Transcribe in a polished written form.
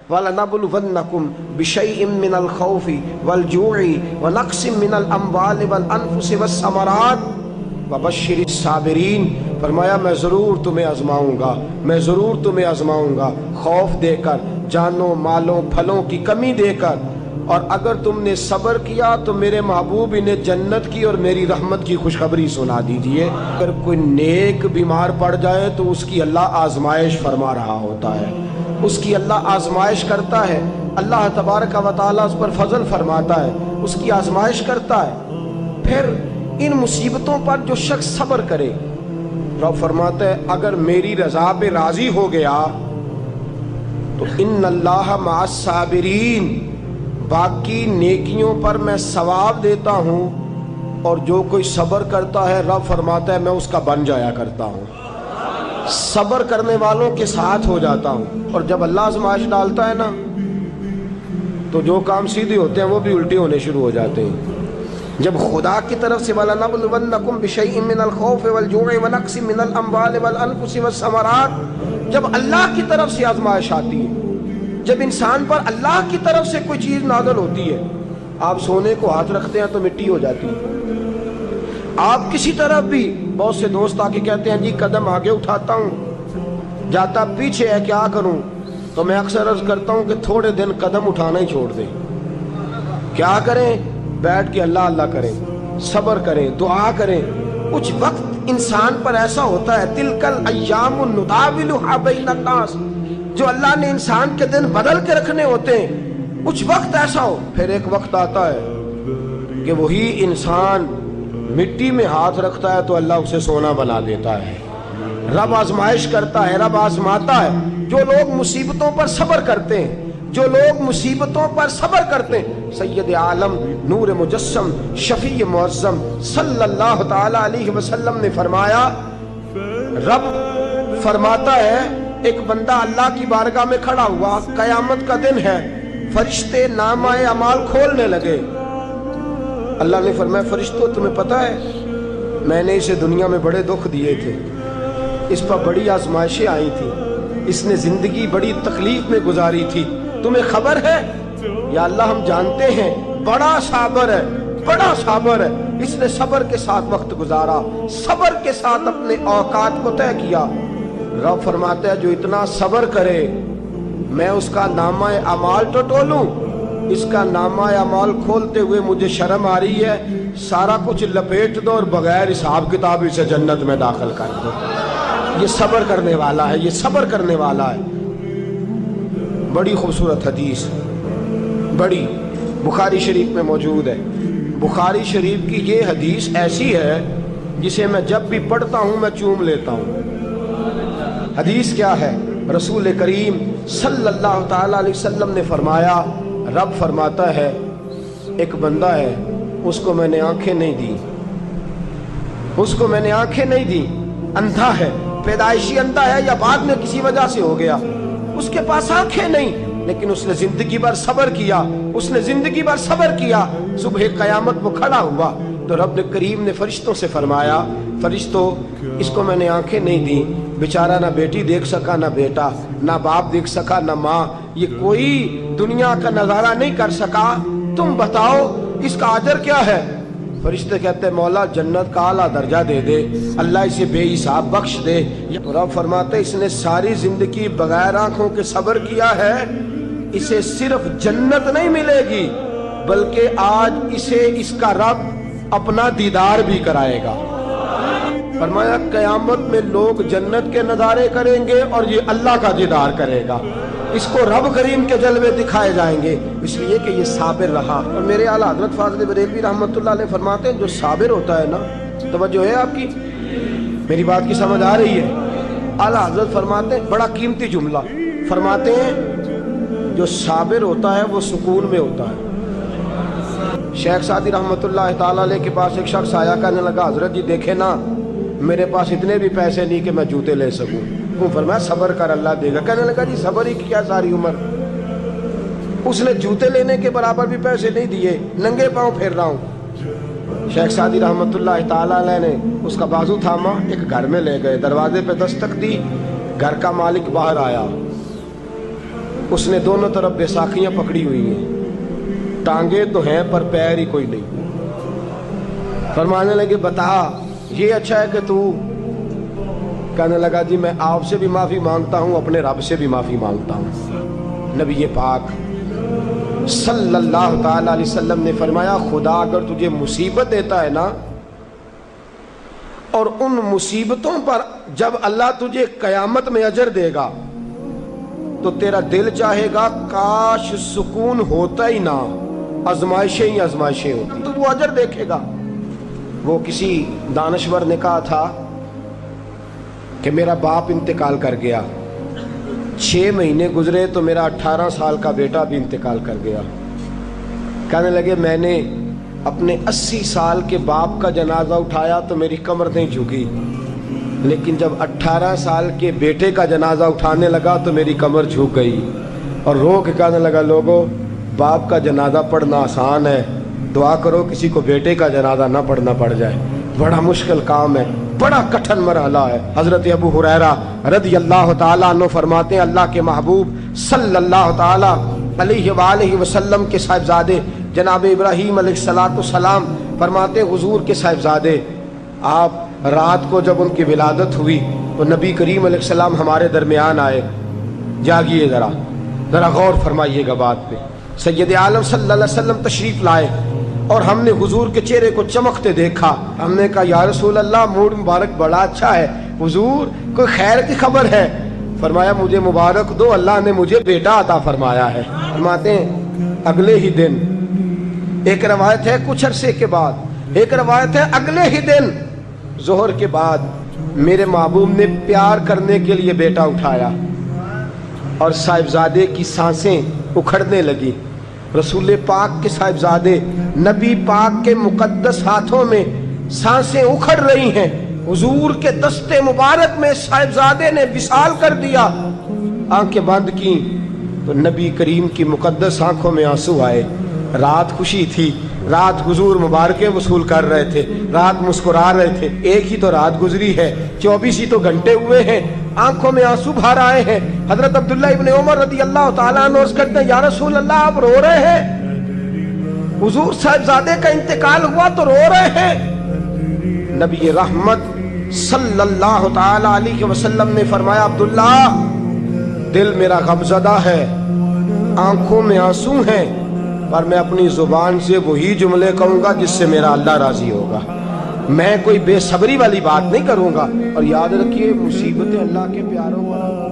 وَلَنَبْلُوَنَّكُمْ بِشَيْءٍ مِّنَ الْخَوْفِ وَالْجُوعِ وَنَقْصٍ مِّنَ الْأَمْوَالِ وَالْأَنفُسِ وَالثَّمَرَاتِ وَبَشِّرِ الصَّابِرِينَ۔ فرمایا میں ضرور تمہیں آزماؤں گا، میں ضرور تمہیں آزماؤں گا، خوف دے کر، جانوں مالوں پھلوں کی کمی دے کر، اور اگر تم نے صبر کیا تو میرے محبوب انہیں جنت کی اور میری رحمت کی خوشخبری سنا دیجئے۔ اگر کوئی نیک بیمار پڑ جائے تو اس کی اللہ آزمائش فرما رہا ہوتا ہے، اس کی اللہ آزمائش کرتا ہے، اللہ تبارک و تعالیٰ اس پر فضل فرماتا ہے، اس کی آزمائش کرتا ہے۔ پھر ان مصیبتوں پر جو شخص صبر کرے، رب فرماتا ہے اگر میری رضا پہ راضی ہو گیا تو ان اللہ مع الصابرین، باقی نیکیوں پر میں ثواب دیتا ہوں، اور جو کوئی صبر کرتا ہے رب فرماتا ہے میں اس کا بن جایا کرتا ہوں، صبر کرنے والوں کے ساتھ ہو جاتا ہوں۔ اور جب اللہ آزمائش ڈالتا ہے نا تو جو کام سیدھے ہوتے ہیں وہ بھی الٹے ہونے شروع ہو جاتے ہیں۔ جب خدا کی طرف سے وَلَنَبْلُوَنَّكُمْ بِشَيْءٍ مِّنَ الْخَوْفِ وَالْجُوعِ وَنَقْصٍ مِّنَ الْأَمْوَالِ وَالْأَنفُسِ وَالثَّمَرَاتِ، جب اللہ کی طرف سے آزمائش آتی ہے، جب انسان پر اللہ کی طرف سے کوئی چیز نازل ہوتی ہے، آپ سونے کو ہاتھ رکھتے ہیں تو مٹی ہو جاتی ہے، آپ کسی طرف بھی، بہت سے دوست آ کے کہتے ہیں جی قدم آگے اٹھاتا ہوں جاتا پیچھے ہے کیا کروں، تو میں اکثر عرض کرتا ہوں کہ تھوڑے دن قدم اٹھانا ہی چھوڑ دیں، کیا کریں، بیٹھ کے اللہ اللہ کریں، صبر کریں، دعا کریں۔ کچھ وقت انسان پر ایسا ہوتا ہے تلک الایام نداولها بین الناس، جو اللہ نے انسان کے دن بدل کے رکھنے ہوتے ہیں، کچھ وقت ایسا ہو، پھر ایک وقت آتا ہے کہ وہی انسان مٹی میں ہاتھ رکھتا ہے تو اللہ اسے سونا بنا دیتا ہے۔ رب آزمائش کرتا ہے، رب آزماتا ہے۔ جو لوگ مصیبتوں پر صبر کرتے ہیں، جو لوگ مصیبتوں پر صبر کرتے ہیں، سید عالم نور مجسم شفیع معظم صلی اللہ تعالی علیہ وسلم نے فرمایا، رب فرماتا ہے ایک بندہ اللہ کی بارگاہ میں کھڑا ہوا، قیامت کا دن ہے، فرشتے نامہ اعمال کھولنے لگے۔ اللہ نے فرمایا فرشتوں تمہیں پتہ ہے میں نے اسے دنیا میں بڑے دکھ دیے تھے، اس پر بڑی آزمائشیں آئی تھی، اس نے زندگی بڑی تکلیف میں گزاری تھی، تمہیں خبر ہے؟ یا اللہ ہم جانتے ہیں، بڑا صابر ہے، بڑا صابر ہے، اس نے صبر کے ساتھ وقت گزارا، صبر کے ساتھ اپنے اوقات کو طے کیا۔ رب فرماتا ہے جو اتنا صبر کرے میں اس کا نامہ اعمال ٹٹولوں، اس کا نامہ اعمال کھولتے ہوئے مجھے شرم آ رہی ہے، سارا کچھ لپیٹ دو اور بغیر حساب کتاب اسے جنت میں داخل کر دو۔ یہ صبر کرنے والا ہے، یہ صبر کرنے والا ہے۔ بڑی خوبصورت حدیث، بڑی، بخاری شریف میں موجود ہے۔ بخاری شریف کی یہ حدیث ایسی ہے جسے میں جب بھی پڑھتا ہوں میں چوم لیتا ہوں۔ حدیث کیا ہے؟ رسول کریم صلی اللہ تعالی علیہ وسلم نے فرمایا، رب فرماتا ہے ایک بندہ ہے، اس کو میں نے آنکھیں نہیں دی، اس کو میں نے آنکھیں نہیں دی، اندھا ہے، پیدائشی اندھا ہے یا بعد میں کسی وجہ سے ہو گیا، اس کے پاس آنکھیں نہیں، لیکن اس نے زندگی بھر صبر کیا، اس نے زندگی بھر صبر کیا، صبح قیامت وہ کھڑا ہوا تو رب کریم نے فرشتوں سے فرمایا، فرشتوں اس کو میں نے آنکھیں نہیں دی، بیچارہ نہ بیٹی دیکھ سکا نہ بیٹا، نہ باپ دیکھ سکا نہ ماں، یہ کوئی دنیا کا نظارہ نہیں کر سکا، تم بتاؤ اس کا اجر کیا ہے؟ فرشتے کہتے ہیں مولا جنت کا اعلیٰ درجہ دے دے، اللہ اسے بے حساب بخش دے۔ رب فرماتے اس نے ساری زندگی بغیر آنکھوں کے صبر کیا ہے، اسے صرف جنت نہیں ملے گی بلکہ آج اسے اس کا رب اپنا دیدار بھی کرائے گا۔ فرمایا قیامت میں لوگ جنت کے نظارے کریں گے اور یہ اللہ کا دیدار کرے گا، اس کو رب کریم کے جلوے دکھائے جائیں گے، اس لیے کہ یہ صابر رہا۔ اور میرے اعلیٰ حضرت فاضل بریلوی رحمۃ اللہ علیہ فرماتے ہیں جو صابر ہوتا ہے نا، توجہ ہے آپ کی، میری بات کی سمجھ آ رہی ہے؟ اعلیٰ حضرت فرماتے ہیں بڑا قیمتی جملہ، فرماتے ہیں جو صابر ہوتا ہے وہ سکون میں ہوتا ہے۔ شیخ سعدی رحمۃ اللہ تعالیٰ علیہ کے پاس ایک شخص آیا، کہنے لگا حضرت جی دیکھیں نا میرے پاس اتنے بھی پیسے نہیں کہ میں جوتے لے سکوں، وہ فرمایا صبر کر اللہ دے گا۔ کہنے لگا جی صبر ہی کیا ساری عمر، اس نے جوتے لینے کے برابر بھی پیسے نہیں دیے، ننگے پاؤں پھر رہا ہوں۔ شیخ سعدی رحمۃ اللہ تعالیٰ علیہ نے اس کا بازو تھاما، ایک گھر میں لے گئے، دروازے پہ دستک دی، گھر کا مالک باہر آیا، اس نے دونوں طرف بیساکھیاں پکڑی ہوئی ہیں، ٹانگیں تو ہیں پر پیر ہی کوئی نہیں۔ فرمانے لگے بتا یہ اچھا ہے کہ تو، کہنے لگا جی میں آپ سے بھی معافی مانگتا ہوں، اپنے رب سے بھی معافی مانگتا ہوں۔ نبی پاک صلی اللہ تعالی علیہ وسلم نے فرمایا خدا اگر تجھے مصیبت دیتا ہے نا، اور ان مصیبتوں پر جب اللہ تجھے قیامت میں اجر دے گا تو تیرا دل چاہے گا کاش سکون ہوتا ہی نہ، آزمائشیں ہی آزمائشیں ہوتی، تو وہ اجر دیکھے گا۔ وہ کسی دانشور نے کہا تھا کہ میرا باپ انتقال کر گیا، 6 مہینے گزرے تو میرا 18 سال کا بیٹا بھی انتقال کر گیا۔ کہنے لگے میں نے اپنے 80 سال کے باپ کا جنازہ اٹھایا تو میری کمر نہیں جھکی، لیکن جب 18 سال کے بیٹے کا جنازہ اٹھانے لگا تو میری کمر جھک گئی، اور رو کے کہنے لگا لوگوں باپ کا جنازہ پڑھنا آسان ہے، دعا کرو کسی کو بیٹے کا جنازہ نہ پڑھنا پڑ جائے، بڑا مشکل کام ہے، بڑا کٹھن مرحلہ ہے۔ حضرت ابو ہریرہ رضی اللہ تعالیٰ عنہ فرماتے ہیں اللہ کے محبوب صلی اللہ تعالیٰ علیہ وآلہ وسلم کے صاحبزادے جناب ابراہیم علیہ السلام فرماتے ہیں حضور کے صاحبزادے آپ رات کو جب ان کی ولادت ہوئی تو نبی کریم علیہ السلام ہمارے درمیان آئے۔ جاگیے ذرا غور فرمائیے گا بات پہ۔ سید عالم صلی اللہ علیہ وسلم تشریف لائے اور ہم نے حضور کے چہرے کو چمکتے دیکھا۔ ہم نے کہا یا رسول اللہ موڈ مبارک بڑا اچھا ہے، حضور کوئی خیر کی خبر ہے؟ فرمایا مجھے مبارک دو، اللہ نے مجھے بیٹا عطا فرمایا ہے۔ فرماتے ہیں اگلے ہی دن، ایک روایت ہے کچھ عرصے کے بعد، ایک روایت ہے اگلے ہی دن ظہر کے بعد میرے محبوب نے پیار کرنے کے لیے بیٹا اٹھایا اور صاحبزادے کی سانسیں اکھڑنے لگی۔ رسول پاک کے صاحبزادے نبی پاک کے مقدس ہاتھوں میں سانسیں اکھڑ رہی ہیں، حضور کے دستے مبارک میں صاحبزادے نے وصال کر دیا۔ آنکھیں بند کی تو نبی کریم کی مقدس آنکھوں میں آنسو آئے۔ رات خوشی تھی، رات حضور مبارکیں وصول کر رہے تھے، رات مسکرا رہے تھے، ایک ہی تو رات گزری ہے، 24 ہی تو گھنٹے ہوئے ہیں، آنکھوں میں آنسو بھر آئے ہیں۔ حضرت عبداللہ ابن عمر رضی اللہ تعالیٰ عنہ عرض کرتے ہیں یا رسول اللہ آپ رو رہے ہیں؟ حضور صاحبزادے کا انتقال ہوا تو رو رہے ہیں؟ نبی رحمت صلی اللہ تعالیٰ علیہ وسلم نے فرمایا عبداللہ دل میرا غمزدہ ہے، آنکھوں میں آنسو ہیں، پر میں اپنی زبان سے وہی جملے کہوں گا جس سے میرا اللہ راضی ہوگا، میں کوئی بے صبری والی بات نہیں کروں گا۔ اور یاد رکھیے مصیبتیں اللہ کے پیاروں پر